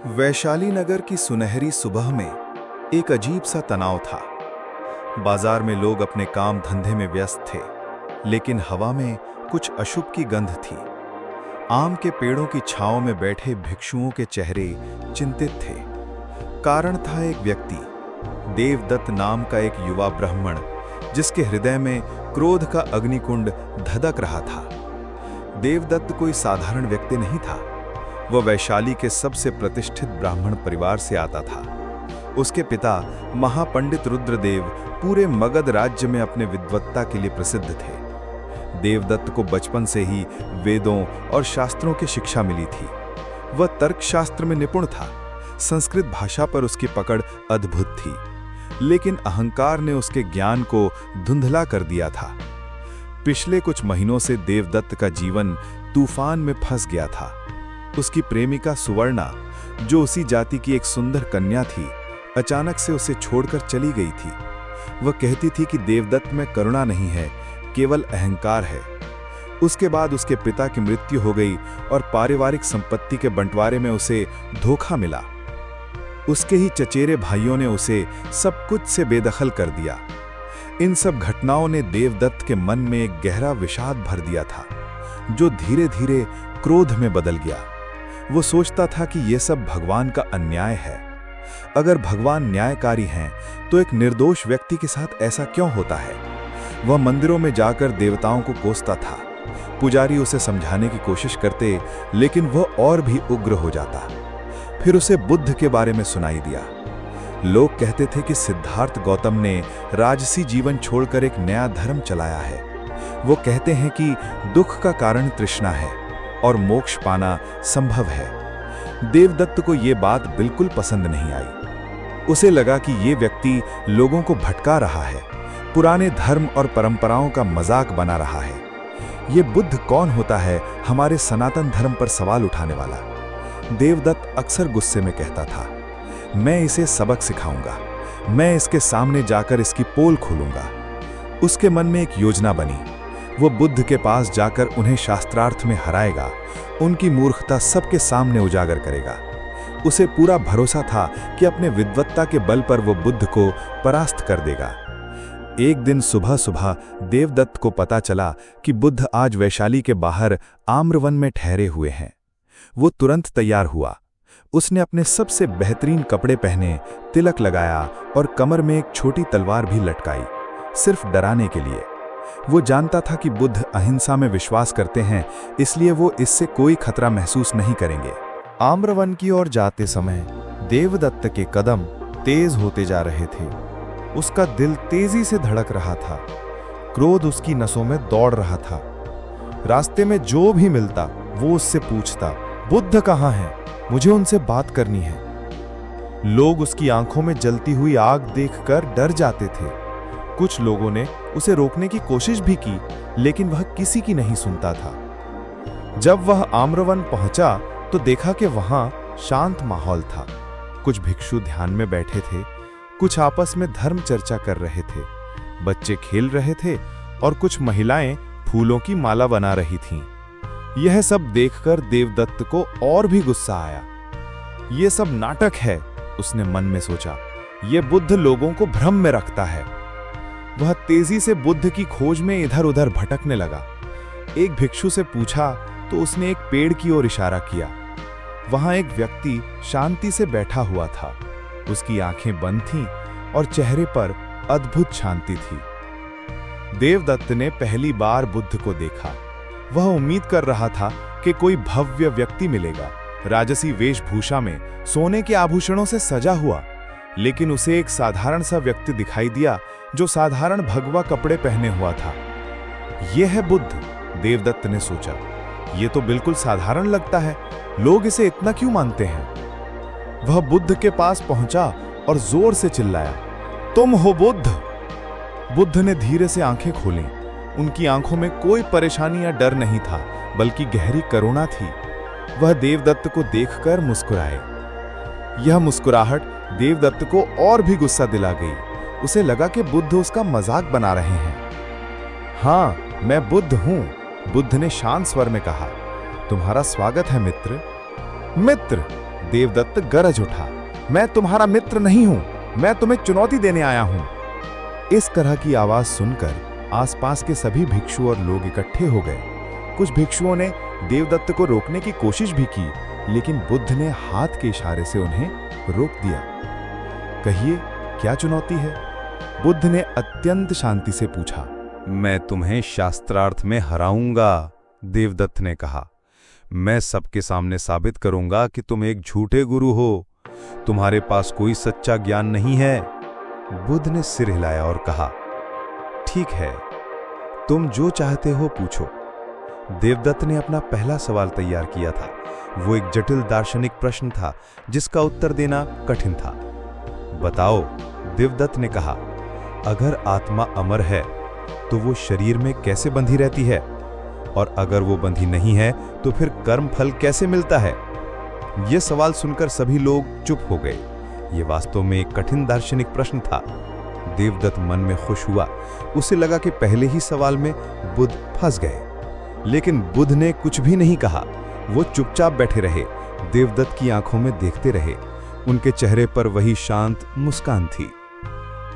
वैशाली नगर की सुनहरी सुबह में एक अजीब सा तनाव था। बाजार में लोग अपने काम धंधे में व्यस्त थे, लेकिन हवा में कुछ अशुभ की गंध थी। आम के पेड़ों की छांव में बैठे भिक्षुओं के चेहरे चिंतित थे। कारण था एक व्यक्ति, देवदत्त नाम का एक युवा ब्राह्मण, जिसके हृदय में क्रोध का अग्निकुंड धधक रहा था। देवदत्त कोई साधारण व्यक्ति नहीं था। वह वैशाली के सबसे प्रतिष्ठित ब्राह्मण परिवार से आता था। उसके पिता महापंडित रुद्रदेव पूरे मगध राज्य में अपने विद्वत्ता के लिए प्रसिद्ध थे। देवदत्त को बचपन से ही वेदों और शास्त्रों की शिक्षा मिली थी। वह तर्कशास्त्र में निपुण था। संस्कृत भाषा पर उसकी पकड़ अद्भुत थी, लेकिन अहंकार ने उसके ज्ञान को धुंधला कर दिया था। पिछले कुछ महीनों से देवदत्त का जीवन तूफान में फंस गया था। उसकी प्रेमिका सुवर्णा, जो उसी जाति की एक सुंदर कन्या थी, अचानक से उसे छोड़कर चली गई थी। वह कहती थी कि देवदत्त में करुणा नहीं है, केवल अहंकार है। उसके बाद उसके पिता की मृत्यु हो गई और पारिवारिक संपत्ति के बंटवारे में उसे धोखा मिला। उसके ही चचेरे भाइयों ने उसे सब कुछ से बेदखल कर दिया। इन सब घटनाओं ने देवदत्त के मन में एक गहरा विषाद भर दिया था, जो धीरे धीरे क्रोध में बदल गया। वो सोचता था कि यह सब भगवान का अन्याय है। अगर भगवान न्यायकारी हैं, तो एक निर्दोष व्यक्ति के साथ ऐसा क्यों होता है? वह मंदिरों में जाकर देवताओं को कोसता था। पुजारी उसे समझाने की कोशिश करते, लेकिन वह और भी उग्र हो जाता। फिर उसे बुद्ध के बारे में सुनाई दिया। लोग कहते थे कि सिद्धार्थ गौतम ने राजसी जीवन छोड़कर एक नया धर्म चलाया है। वो कहते हैं कि दुख का कारण तृष्णा है और मोक्ष पाना संभव है। देवदत्त को ये बात बिल्कुल पसंद नहीं आई। उसे लगा कि ये व्यक्ति लोगों को भटका रहा है, पुराने धर्म और परंपराओं का मजाक बना रहा है। ये बुद्ध कौन होता है, हमारे सनातन धर्म पर सवाल उठाने वाला? देवदत्त अक्सर गुस्से में कहता था, मैं इसे सबक सिखाऊंगा, मैं इसके सामने जाकर इसकी पोल खोलूंगा। उसके मन में एक योजना बनी। वो बुद्ध के पास जाकर उन्हें शास्त्रार्थ में हराएगा, उनकी मूर्खता सबके सामने उजागर करेगा। उसे पूरा भरोसा था कि अपने विद्वत्ता के बल पर वो बुद्ध को परास्त कर देगा। एक दिन सुबह सुबह देवदत्त को पता चला कि बुद्ध आज वैशाली के बाहर आम्रवन में ठहरे हुए हैं। वो तुरंत तैयार हुआ। उसने अपने सबसे बेहतरीन कपड़े पहने, तिलक लगाया और कमर में एक छोटी तलवार भी लटकाई, सिर्फ डराने के लिए। वो जानता था कि बुद्ध अहिंसा में विश्वास करते हैं, इसलिए वो इससे कोई खतरा महसूस नहीं करेंगे। आम्रवन की ओर जाते समय देवदत्त के कदम तेज होते जा रहे थे। उसका दिल तेजी से धड़क रहा था। क्रोध उसकी नसों में दौड़ रहा था। रास्ते में जो भी मिलता वो उससे पूछता, बुद्ध कहाँ हैं? मुझे उनसे बात करनी है। लोग उसकी आंखों में जलती हुई आग देखकर डर जाते थे। कुछ लोगों ने उसे रोकने की कोशिश भी की, लेकिन वह किसी की नहीं सुनता था। जब वह आम्रवन पहुंचा तो देखा कि वहां शांत माहौल था। कुछ भिक्षु ध्यान में बैठे थे, कुछ आपस में धर्म चर्चा कर रहे थे, बच्चे खेल रहे थे और कुछ महिलाएं फूलों की माला बना रही थीं। यह सब देखकर देवदत्त को और भी गुस्सा आया। यह सब नाटक है, उसने मन में सोचा। यह बुद्ध लोगों को भ्रम में रखता है। वह तेजी से बुद्ध की खोज में इधर उधर भटकने लगा। एक भिक्षु से पूछा तो उसने एक पेड़ की ओर इशारा किया। वहां एक व्यक्ति शांति से बैठा हुआ था। उसकी आंखें बंद थीं और चेहरे पर अद्भुत शांति थी। देवदत्त ने पहली बार बुद्ध को देखा। वह उम्मीद कर रहा था कि कोई भव्य व्यक्ति मिलेगा, राजसी वेशभूषा में, सोने के आभूषणों से सजा हुआ, लेकिन उसे एक साधारण सा व्यक्ति दिखाई दिया जो साधारण भगवा कपड़े पहने हुआ था। यह है बुद्ध, देवदत्त ने सोचा। यह तो बिल्कुल साधारण लगता है, लोग इसे इतना क्यों मानते हैं? वह बुद्ध के पास पहुंचा और जोर से चिल्लाया, तुम हो बुद्ध? बुद्ध ने धीरे से आंखें खोलीं। उनकी आंखों में कोई परेशानी या डर नहीं था, बल्कि गहरी करुणा थी। वह देवदत्त को देखकर मुस्कुराए। यह मुस्कुराहट देवदत्त को और भी गुस्सा दिला गई। उसे लगा कि बुद्ध उसका मजाक बना रहे हैं। हाँ, मैं बुद्ध हूं, बुद्ध ने शांत स्वर में कहा। तुम्हारा स्वागत है मित्र। मित्र, देवदत्त गरज उठा, मैं तुम्हारा मित्र नहीं हूं, मैं तुम्हें चुनौती देने आया हूं। इस तरह की आवाज सुनकर आसपास के सभी भिक्षु और लोग इकट्ठे हो गए। कुछ भिक्षुओं ने देवदत्त को रोकने की कोशिश भी की, लेकिन बुद्ध ने हाथ के इशारे से उन्हें रोक दिया। कहिए, क्या चुनौती है? बुद्ध ने अत्यंत शांति से पूछा। मैं तुम्हें शास्त्रार्थ में हराऊंगा, देवदत्त ने कहा। मैं सबके सामने साबित करूंगा कि तुम एक झूठे गुरु हो, तुम्हारे पास कोई सच्चा ज्ञान नहीं है। बुद्ध ने सिर हिलाया और कहा, ठीक है, तुम जो चाहते हो पूछो। देवदत्त ने अपना पहला सवाल तैयार किया था। वो एक जटिल दार्शनिक प्रश्न था जिसका उत्तर देना कठिन था। बताओ, देवदत्त ने कहा, अगर आत्मा अमर है तो वो शरीर में कैसे बंधी रहती है? और अगर वो बंधी नहीं है तो फिर कर्म फल कैसे मिलता है? यह सवाल सुनकर सभी लोग चुप हो गए। ये वास्तव में एक कठिन दार्शनिक प्रश्न था। देवदत्त मन में खुश हुआ। उसे लगा कि पहले ही सवाल में बुद्ध फंस गए। लेकिन बुद्ध ने कुछ भी नहीं कहा। वो चुपचाप बैठे रहे, देवदत्त की आंखों में देखते रहे। उनके चेहरे पर वही शांत मुस्कान थी।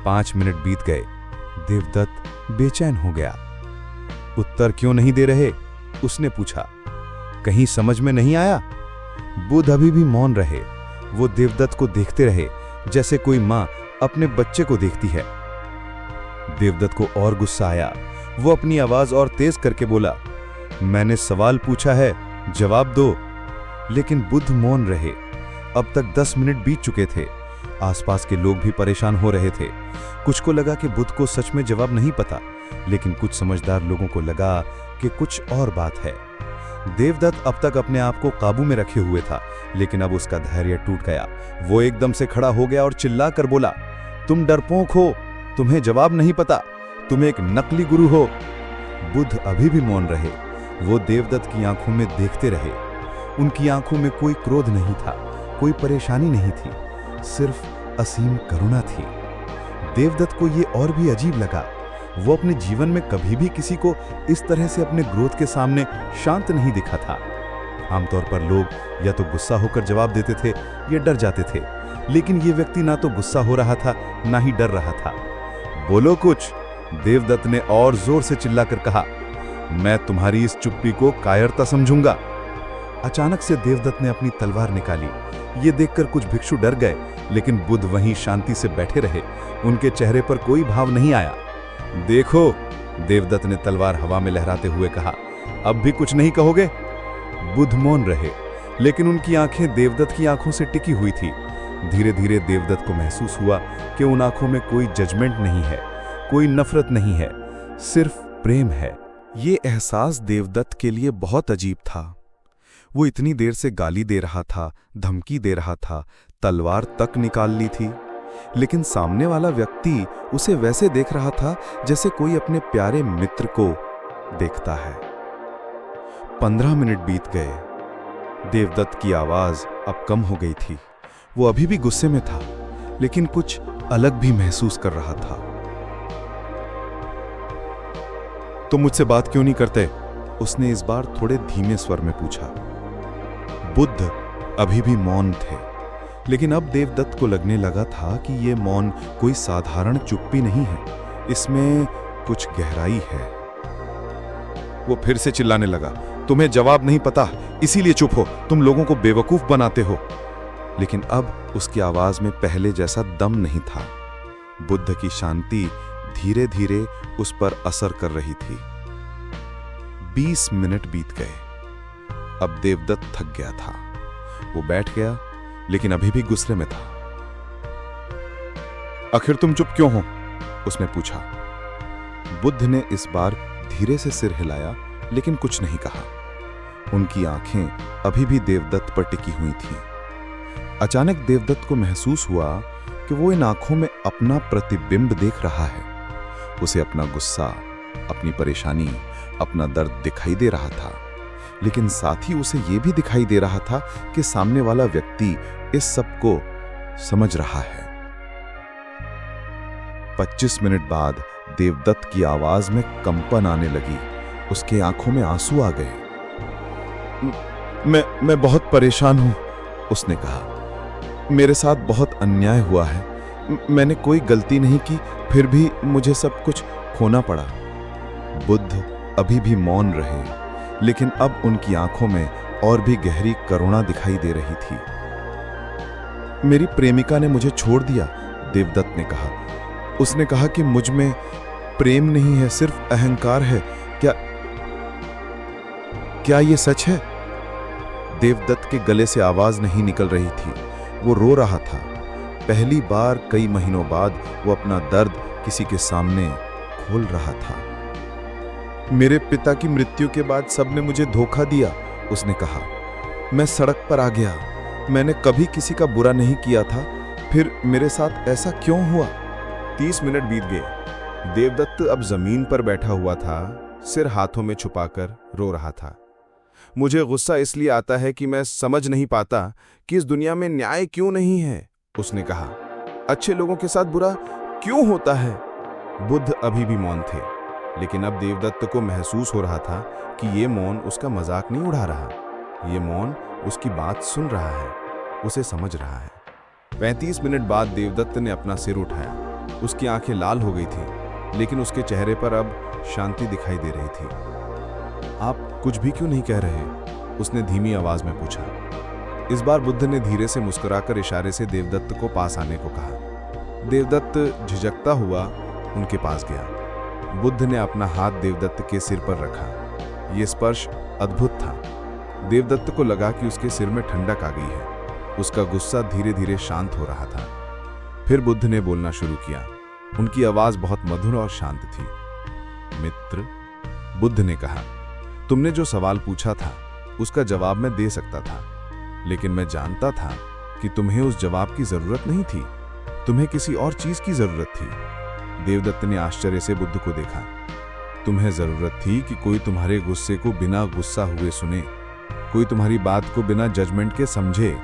5 मिनट बीत गए। देवदत्त बेचैन हो गया। उत्तर क्यों नहीं दे रहे? उसने पूछा। कहीं समझ में नहीं आया? बुद्ध अभी भी मौन रहे। वो देवदत्त को देखते रहे जैसे कोई मां अपने बच्चे को देखती है। देवदत्त को और गुस्सा आया। वो अपनी आवाज और तेज करके बोला, मैंने सवाल पूछा है, जवाब दो। लेकिन बुद्ध मौन रहे। अब तक 10 मिनट बीत चुके थे। आसपास के लोग भी परेशान हो रहे थे। कुछ को लगा कि बुद्ध को सच में जवाब नहीं पता, लेकिन कुछ समझदार लोगों को लगा कि कुछ और बात है। देवदत्त अब तक अपने आप को काबू में रखे हुए था, लेकिन अब उसका धैर्य टूट गया। वो एकदम से खड़ा हो गया और चिल्लाकर बोला, तुम डरपोक हो, तुम्हें जवाब नहीं पता, तुम एक नकली गुरु हो। बुद्ध अभी भी मौन रहे। वो देवदत्त की आंखों में देखते रहे। उनकी आंखों में कोई क्रोध नहीं था, कोई परेशानी नहीं थी, सिर्फ असीम करुणा थी। देवदत्त को ये और भी अजीब लगा। वो अपने जीवन में कभी भी किसी को इस तरह से अपने क्रोध के सामने शांत नहीं दिखा था। आमतौर पर लोग या तो गुस्सा होकर जवाब देते थे या डर जाते थे, लेकिन ये व्यक्ति ना तो गुस्सा हो रहा था ना ही डर रहा था। बोलो कुछ, देवदत्त ने और जोर से चिल्लाकर कहा। मैं तुम्हारी इस चुप्पी को कायरता समझूंगा। अचानक से देवदत्त ने अपनी तलवार निकाली। ये देखकर कुछ भिक्षु डर गए, लेकिन बुद्ध वहीं शांति से बैठे रहे। उनके चेहरे पर कोई भाव नहीं आया। देखो, देवदत्त ने तलवार हवा में लहराते हुए कहा, अब भी कुछ नहीं कहोगे? बुद्ध मौन रहे, लेकिन उनकी आंखें देवदत्त की आंखों से टिकी हुई थी। धीरे धीरे देवदत्त को महसूस हुआ कि उन आंखों में कोई जजमेंट नहीं है, कोई नफरत नहीं है, सिर्फ प्रेम है। ये एहसास देवदत्त के लिए बहुत अजीब था। वो इतनी देर से गाली दे रहा था, धमकी दे रहा था, तलवार तक निकाल ली थी, लेकिन सामने वाला व्यक्ति उसे वैसे देख रहा था जैसे कोई अपने प्यारे मित्र को देखता है। 15 मिनट बीत गए। देवदत्त की आवाज अब कम हो गई थी। वो अभी भी गुस्से में था, लेकिन कुछ अलग भी महसूस कर रहा था। तुम मुझसे बात क्यों नहीं करते? उसने इस बार थोड़े धीमे स्वर में पूछा। बुद्ध अभी भी मौन थे, लेकिन अब देवदत्त को लगने लगा था कि ये मौन कोई साधारण चुप्पी नहीं है, इसमें कुछ गहराई है। वो फिर से चिल्लाने लगा, तुम्हें जवाब नहीं पता, इसीलिए चुप हो, तुम लोगों को बेवकूफ बनाते हो। लेकिन अब उसकी आवाज में पहले जैसा दम नहीं था। बुद्ध की शांति धीरे धीरे उस पर असर कर रही थी। 20 मिनट बीत गए। अब देवदत्त थक गया था। वो बैठ गया, लेकिन अभी भी गुस्से में था। आखिर तुम चुप क्यों हो? उसने पूछा। बुद्ध ने इस बार धीरे से सिर हिलाया, लेकिन कुछ नहीं कहा। उनकी आंखें अभी भी देवदत्त पर टिकी हुई थीं। अचानक देवदत्त को महसूस हुआ कि वो इन आंखों में अपना प्रतिबिंब देख रहा है। उसे अपना गुस्सा, अपनी परेशानी, अपना दर्द दिखाई दे रहा था, लेकिन साथ ही उसे यह भी दिखाई दे रहा था कि सामने वाला व्यक्ति इस सब को समझ रहा है। 25 मिनट बाद देवदत्त की आवाज में कंपन आने लगी। उसके आंखों में आंसू आ गए। मैं बहुत परेशान हूं, उसने कहा, मेरे साथ बहुत अन्याय हुआ है। मैंने कोई गलती नहीं की, फिर भी मुझे सब कुछ खोना पड़ा। बुद्ध अभी भी मौन रहे, लेकिन अब उनकी आंखों में और भी गहरी करुणा दिखाई दे रही थी। मेरी प्रेमिका ने मुझे छोड़ दिया, देवदत्त ने कहा। उसने कहा कि मुझ में प्रेम नहीं है, सिर्फ अहंकार है। क्या ये सच है? देवदत्त के गले से आवाज नहीं निकल रही थी। वो रो रहा था। पहली बार कई महीनों बाद वो अपना दर्द किसी के सामने खोल रहा था। मेरे पिता की मृत्यु के बाद सबने मुझे धोखा दिया, उसने कहा। मैं सड़क पर आ गया। मैंने कभी किसी का बुरा नहीं किया था, फिर मेरे साथ ऐसा क्यों हुआ? 30 मिनट बीत गए। देवदत्त अब जमीन पर बैठा हुआ था, सिर हाथों में छुपाकर रो रहा था। मुझे गुस्सा इसलिए आता है कि मैं समझ नहीं पाता कि इस दुनिया में न्याय क्यों नहीं है, उसने कहा। अच्छे लोगों के साथ बुरा क्यों होता है? बुद्ध अभी भी मौन थे, लेकिन अब देवदत्त को महसूस हो रहा था कि ये मौन उसका मजाक नहीं उड़ा रहा। ये मौन उसकी बात सुन रहा है, उसे समझ रहा है। 35 मिनट बाद देवदत्त ने अपना सिर उठाया। उसकी आंखें लाल हो गई थी, लेकिन उसके चेहरे पर अब शांति दिखाई दे रही थी। आप कुछ भी क्यों नहीं कह रहे? उसने धीमी आवाज में पूछा। इस बार बुद्ध ने धीरे से मुस्कुराकर इशारे से देवदत्त को पास आने को कहा। देवदत्त झिझकता हुआ उनके पास गया। बुद्ध ने अपना हाथ देवदत्त के सिर पर रखा। यह स्पर्श अद्भुत था। देवदत्त को लगा कि उसके सिर में ठंडक आ गई है। उसका गुस्सा धीरे धीरे शांत हो रहा था। फिर बुद्ध ने बोलना शुरू किया। उनकी आवाज बहुत मधुर और शांत थी। मित्र, बुद्ध ने कहा, तुमने जो सवाल पूछा था उसका जवाब मैं दे सकता था, लेकिन मैं जानता था कि तुम्हें उस जवाब की जरूरत नहीं थी। तुम्हें किसी और चीज की जरूरत थी। देवदत्त ने आश्चर्य से बुद्ध को देखा। तुम्हें जरूरत थी कि कोई तुम्हारे गुस्से को बिना गुस्सा हुए सुने, कोई तुम्हारी बात को बिना जजमेंट के समझे,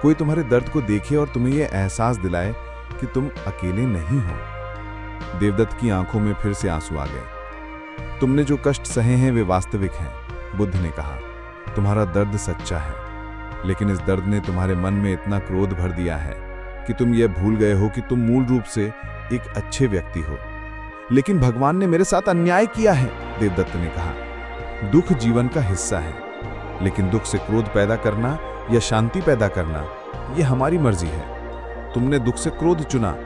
कोई तुम्हारे दर्द को देखे और तुम्हें यह एहसास दिलाए कि तुम अकेले नहीं हो। देवदत्त की आंखों में फिर से आंसू आ गए। तुमने जो कष्ट सहे हैं वे वास्तविक हैं, बुद्ध ने कहा। तुम्हारा दर्द सच्चा है, लेकिन इस दर्द ने तुम्हारे मन में इतना क्रोध भर दिया है कि तुम यह भूल गए हो कि तुम मूल रूप से एक अच्छे व्यक्ति हो। लेकिन भगवान ने मेरे साथ अन्याय किया है, देवदत्त ने कहा। दुख जीवन का हिस्सा है, लेकिन दुख से क्रोध पैदा करना या शांति पैदा करना यह हमारी मर्जी है। तुमने दुख से क्रोध चुना,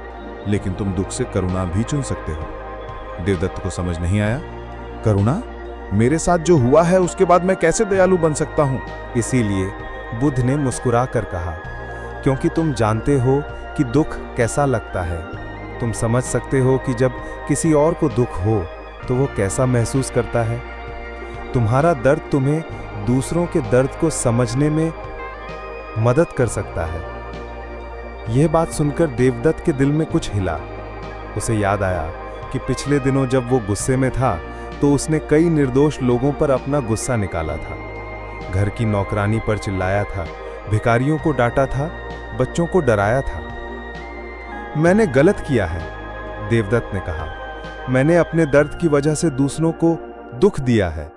लेकिन तुम दुख से करुणा भी चुन सकते हो। देवदत्त को समझ नहीं आया। करुणा? मेरे साथ जो हुआ है उसके बाद मैं कैसे दयालु बन सकता हूं? इसीलिए बुद्ध ने मुस्कुरा कर कहा, क्योंकि तुम जानते हो कि दुख कैसा लगता है। तुम समझ सकते हो कि जब किसी और को दुख हो तो वो कैसा महसूस करता है। तुम्हारा दर्द तुम्हें दूसरों के दर्द को समझने में मदद कर सकता है। यह बात सुनकर देवदत्त के दिल में कुछ हिला। उसे याद आया कि पिछले दिनों जब वो गुस्से में था तो उसने कई निर्दोष लोगों पर अपना गुस्सा निकाला था। घर की नौकरानी पर चिल्लाया था, भिखारियों को डांटा था, बच्चों को डराया था। मैंने गलत किया है, देवदत्त ने कहा। मैंने अपने दर्द की वजह से दूसरों को दुख दिया है।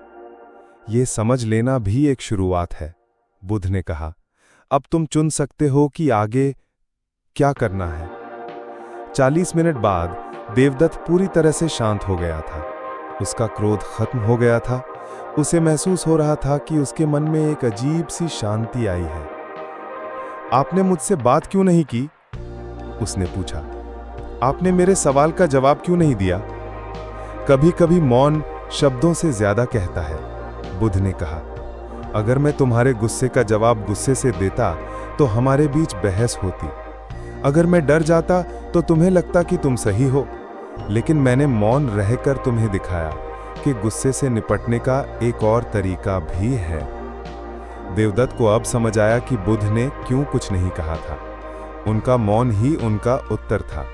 यह समझ लेना भी एक शुरुआत है, बुद्ध ने कहा। अब तुम चुन सकते हो कि आगे क्या करना है। 40 मिनट बाद देवदत्त पूरी तरह से शांत हो गया था। उसका क्रोध खत्म हो गया था। उसे महसूस हो रहा था कि उसके मन में एक अजीब सी शांति आई है। आपने मुझसे बात क्यों नहीं की? उसने पूछा। आपने मेरे सवाल का जवाब क्यों नहीं दिया? कभी कभी मौन शब्दों से ज्यादा कहता है, बुद्ध ने कहा। अगर मैं तुम्हारे गुस्से का जवाब गुस्से से देता तो हमारे बीच बहस होती। अगर मैं डर जाता तो तुम्हें लगता कि तुम सही हो। लेकिन मैंने मौन रहकर तुम्हें दिखाया कि गुस्से से निपटने का एक और तरीका भी है। देवदत्त को अब समझ आया कि बुद्ध ने क्यों कुछ नहीं कहा था। उनका मौन ही उनका उत्तर था।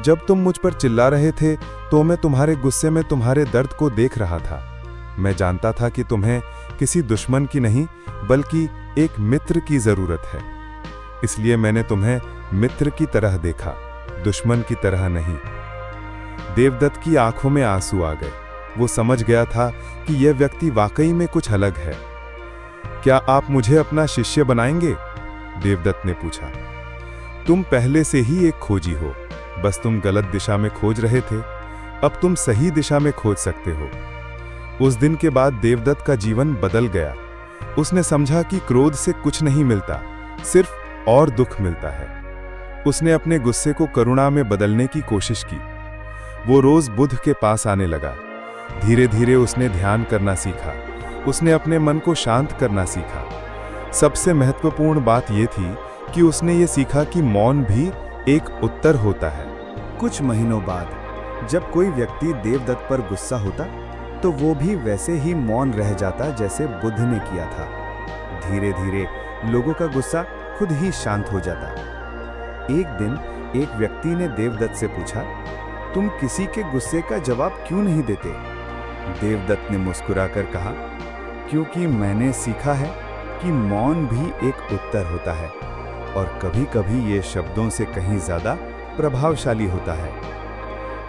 जब तुम मुझ पर चिल्ला रहे थे तो मैं तुम्हारे गुस्से में तुम्हारे दर्द को देख रहा था। मैं जानता था कि तुम्हें किसी दुश्मन की नहीं बल्कि एक मित्र की जरूरत है। इसलिए मैंने तुम्हें मित्र की तरह देखा, दुश्मन की तरह नहीं। देवदत्त की आंखों में आंसू आ गए। वो समझ गया था कि यह व्यक्ति वाकई में कुछ अलग है। क्या आप मुझे अपना शिष्य बनाएंगे? देवदत्त ने पूछा। तुम पहले से ही एक खोजी हो, बस तुम गलत दिशा में खोज रहे थे। अब तुम सही दिशा में खोज सकते हो। उस दिन के बाद देवदत्त का जीवन बदल गया। उसने समझा कि क्रोध से कुछ नहीं मिलता, सिर्फ और दुख मिलता है। उसने अपने गुस्से को करुणा में बदलने की कोशिश की। वो रोज बुद्ध के पास आने लगा। धीरे धीरे उसने ध्यान करना सीखा। उसने अपने मन को शांत करना सीखा। सबसे महत्वपूर्ण बात यह थी कि उसने ये सीखा कि मौन भी एक उत्तर होता है। कुछ महीनों बाद जब कोई व्यक्ति देवदत्त पर गुस्सा होता तो वो भी वैसे ही मौन रह जाता जैसे बुद्ध ने किया था। धीरे धीरे लोगों का गुस्सा खुद ही शांत हो जाता। एक दिन एक व्यक्ति ने देवदत्त से पूछा, तुम किसी के गुस्से का जवाब क्यों नहीं देते? देवदत्त ने मुस्कुराकर कहा, क्योंकि मैंने सीखा है कि मौन भी एक उत्तर होता है और कभी-कभी ये शब्दों से कहीं ज्यादा प्रभावशाली होता है।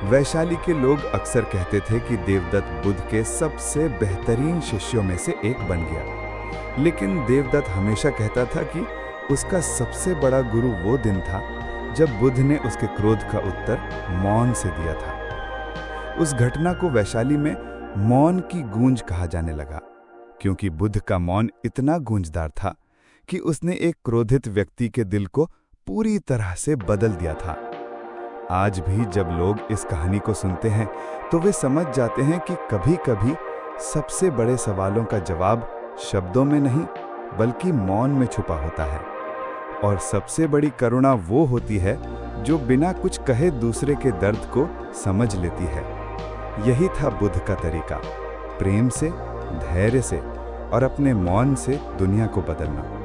वैशाली के लोग अक्सर कहते थे कि देवदत्त बुद्ध के सबसे बेहतरीन शिष्यों में से एक बन गया, लेकिन देवदत्त हमेशा कहता था कि उसका सबसे बड़ा गुरु वो दिन था जब बुद्ध ने उसके क्रोध का उत्तर मौन से दिया था। उस घटना को वैशाली में मौन की गूंज कहा जाने लगा, क्योंकि बुद्ध का मौन इतना गूंजदार था कि उसने एक क्रोधित व्यक्ति के दिल को पूरी तरह से बदल दिया था। आज भी जब लोग इस कहानी को सुनते हैं तो वे समझ जाते हैं कि कभी-कभी सबसे बड़े सवालों का जवाब शब्दों में नहीं बल्कि मौन में छुपा होता है। और सबसे बड़ी करुणा वो होती है जो बिना कुछ कहे दूसरे के दर्द को समझ लेती है। यही था बुद्ध का तरीका, प्रेम से, धैर्य से और अपने मौन से दुनिया को बदलना।